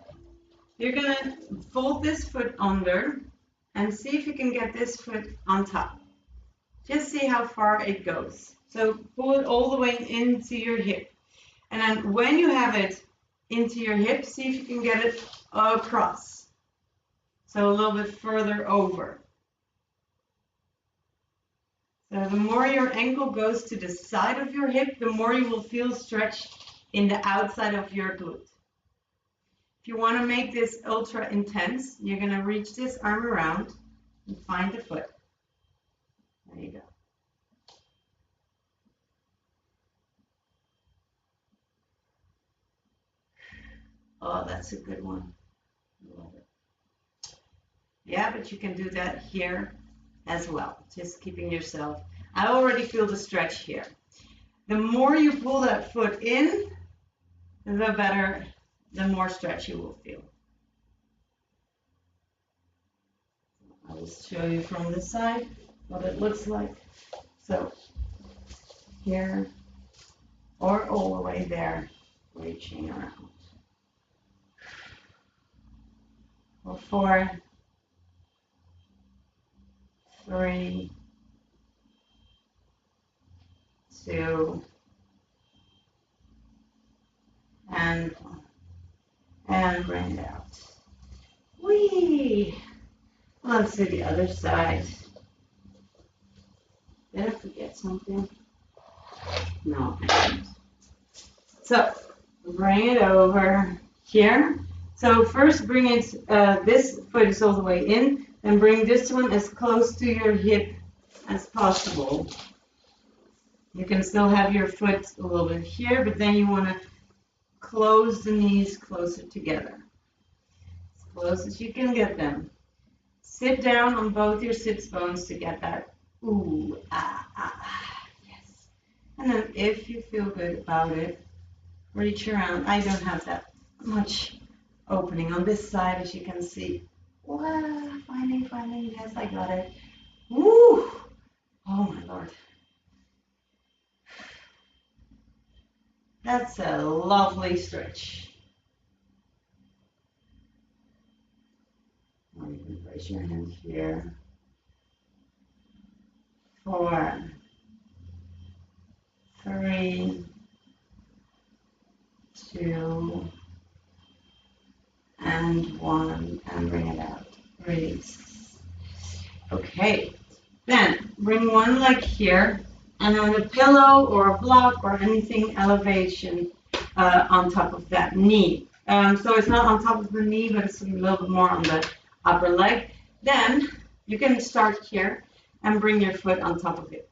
you're going to fold this foot under and see if you can get this foot on top. Just see how far it goes. So pull it all the way into your hip. And then when you have it into your hip, see if you can get it across. So a little bit further over. So the more your ankle goes to the side of your hip, the more you will feel stretch in the outside of your glute. If you want to make this ultra intense, you're going to reach this arm around and find the foot. There you go. Oh, that's a good one. Love it. Yeah, but you can do that here as well. Just keeping yourself. I already feel the stretch here. The more you pull that foot in, the better, the more stretch you will feel. I will show you from this side what it looks like. So here or all the way there, reaching around. For 4, 3, 2, and 1. And bring it out. Whee! Let's do the other side. Did I forget something? No, I didn't. So, bring it over here. So first bring it, this foot is all the way in, and bring this one as close to your hip as possible. You can still have your foot a little bit here, but then you want to close the knees closer together. As close as you can get them. Sit down on both your sits bones to get that ooh, ah, ah, yes. And then if you feel good about it, reach around. I don't have that much opening on this side, as you can see. Wow, finally, yes, I got it. Woo! Oh my Lord. That's a lovely stretch. Or you can place your hand here. 4, 3, 2, and 1, and bring it out. Release. Okay, then bring one leg here, and on a pillow or a block or anything, elevation on top of that knee. So it's not on top of the knee, but it's a little bit more on the upper leg. Then you can start here and bring your foot on top of it.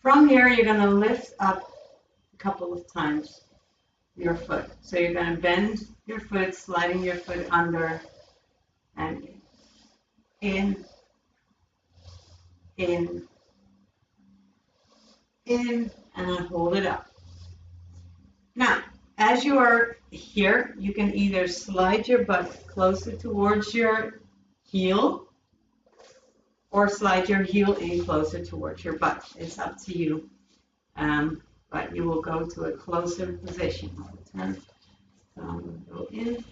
From here, you're going to lift up a couple of times your foot. So you're going to bend your foot, sliding your foot under and in, in, in, and then hold it up. Now, as you are here, you can either slide your butt closer towards your heel or slide your heel in closer towards your butt. It's up to you, but you will go to a closer position. Turn, go in.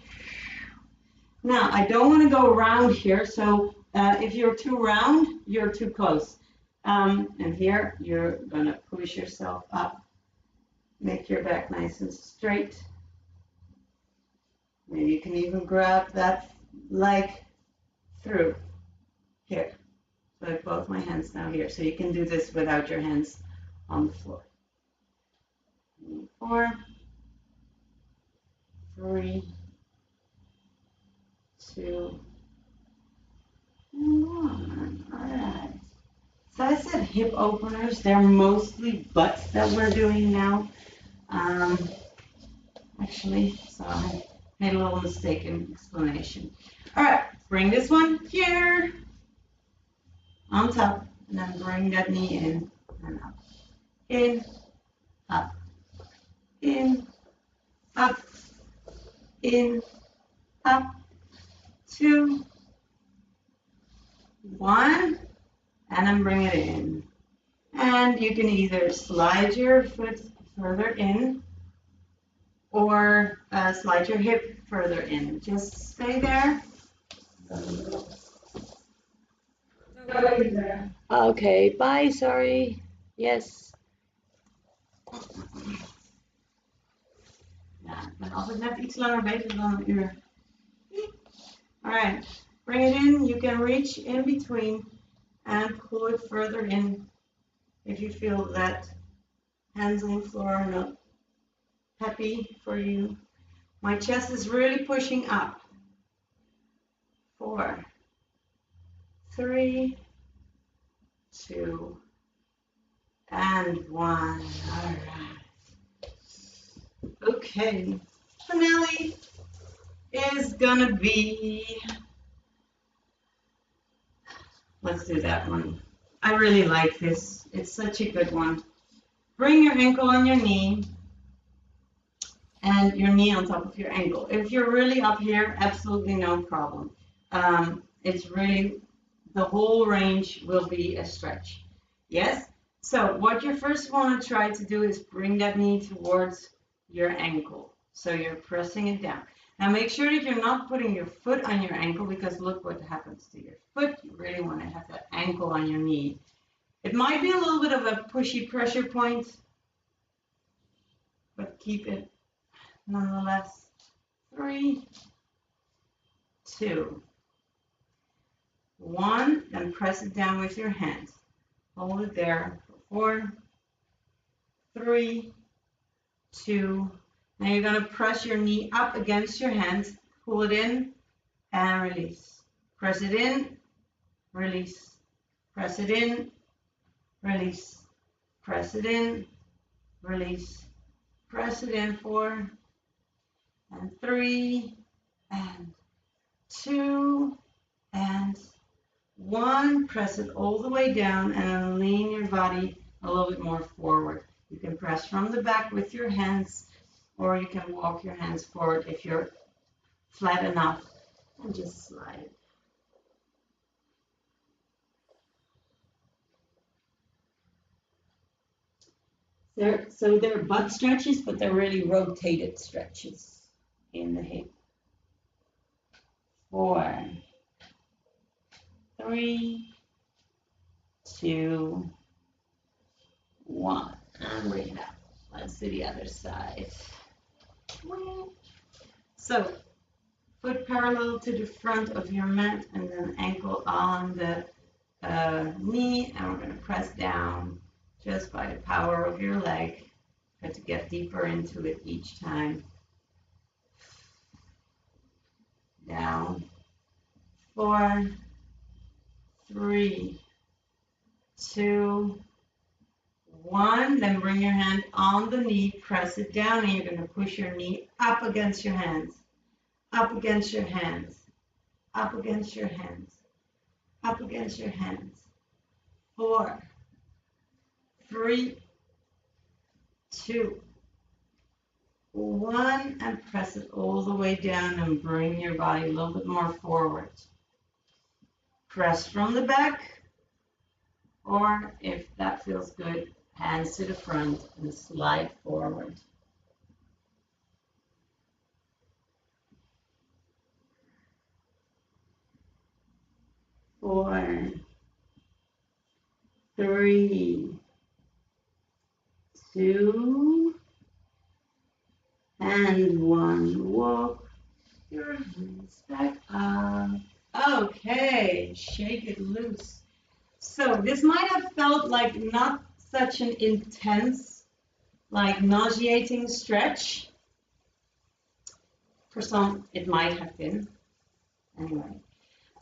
Now, I don't want to go around here, so if you're too round, you're too close. And here, you're going to push yourself up. Make your back nice and straight. Maybe you can even grab that leg through here. So I have both my hands now here. So you can do this without your hands on the floor. 4, 3, 2, and 1. All right. So I said hip openers. They're mostly butts that we're doing now. Actually, so I made a little mistake in explanation. All right, bring this one here on top, and then bring that knee in and up. In, up, in, up, in, up, 2, 1, and then bring it in. And you can either slide your foot further in or slide your hip further in. Just stay there. Okay, bye, sorry. Yes. Ja, ik ben altijd net iets langer bezig dan een uur. Alright, bring it in. You can reach in between and pull it further in if you feel that hands on the floor are not happy for you. My chest is really pushing up. 4, 3, 2, and 1. All right. Okay. Finale is gonna be, let's do that one. I really like this. It's such a good one. Bring your ankle on your knee and your knee on top of your ankle. If you're really up here, absolutely no problem. It's really, the whole range will be a stretch. Yes? So what you first want to try to do is bring that knee towards your ankle. So you're pressing it down. Now make sure that you're not putting your foot on your ankle, because look what happens to your foot. You really want to have that ankle on your knee. It might be a little bit of a pushy pressure point, but keep it nonetheless. 3, 2, 1, then press it down with your hands. Hold it there for 4, 3, 2. Now you're going to press your knee up against your hands, pull it in, and release. Press it in, release. Press it in, release. Press it in, release. Press it in 4, and 3, and 2, and 1. Press it all the way down and then lean your body a little bit more forward. You can press from the back with your hands, or you can walk your hands forward if you're flat enough, and just slide. So they're butt stretches, but they're really rotated stretches in the hip. 4, 3, 2, 1. And bring it up. Let's do the other side. So, foot parallel to the front of your mat, and then ankle on the knee, and we're going to press down just by the power of your leg. Try to get deeper into it each time. Down, 4, 3, 2, 1. Then bring your hand on the knee, press it down, and you're going to push your knee up against your hands, up against your hands, up against your hands, up against your hands. 4, 3, 2, 1, and press it all the way down and bring your body a little bit more forward. Press from the back, or if that feels good, hands to the front and slide forward. Four, 3, 2, and 1. Walk your hands back up. Okay, shake it loose. So this might have felt like not such an intense, like nauseating stretch. For some, it might have been. Anyway.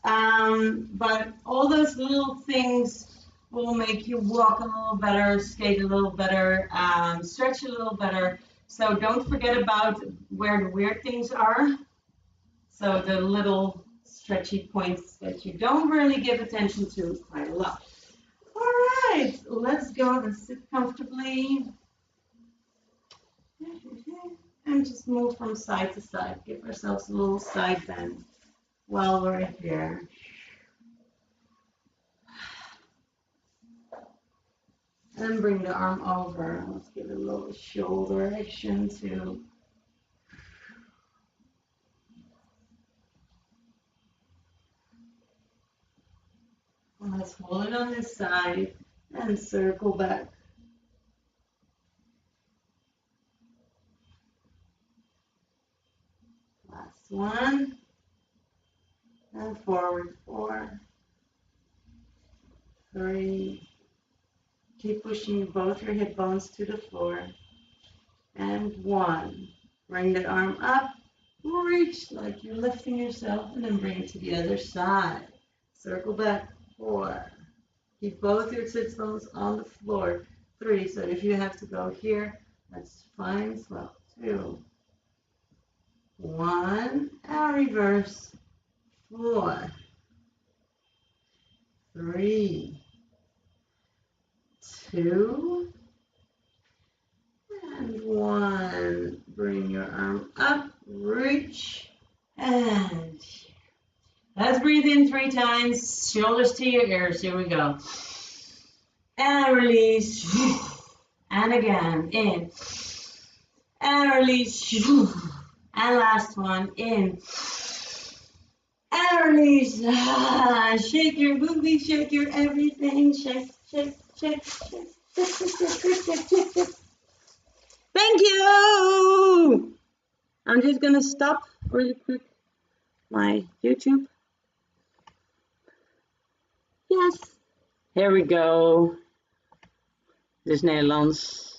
But all those little things will make you walk a little better, skate a little better, stretch a little better. So don't forget about where the weird things are. So the little stretchy points that you don't really give attention to quite a lot. All right, let's go and sit comfortably. And just move from side to side. Give ourselves a little side bend while we're here. And bring the arm over. Let's give it a little shoulder action too. Let's hold it on this side and circle back. Last one. And forward. 4, 3. Keep pushing both your hip bones to the floor. And 1. Bring the arm up. Reach like you're lifting yourself, and then bring it to the other side. Circle back. 4. Keep both your sit bones on the floor. 3. So if you have to go here, that's fine as well. 2, 1, and reverse. 4, 3, 2, and 1. Bring your arm up, reach, and let's breathe in 3 times. Shoulders to your ears. Here we go. And release. And again, in. And release. And last one, in. And release. Shake your booty, shake your everything. Shake, shake, shake, shake. Thank you. I'm just going to stop really quick my YouTube. Yes. Here we go. Dit is Nederlands.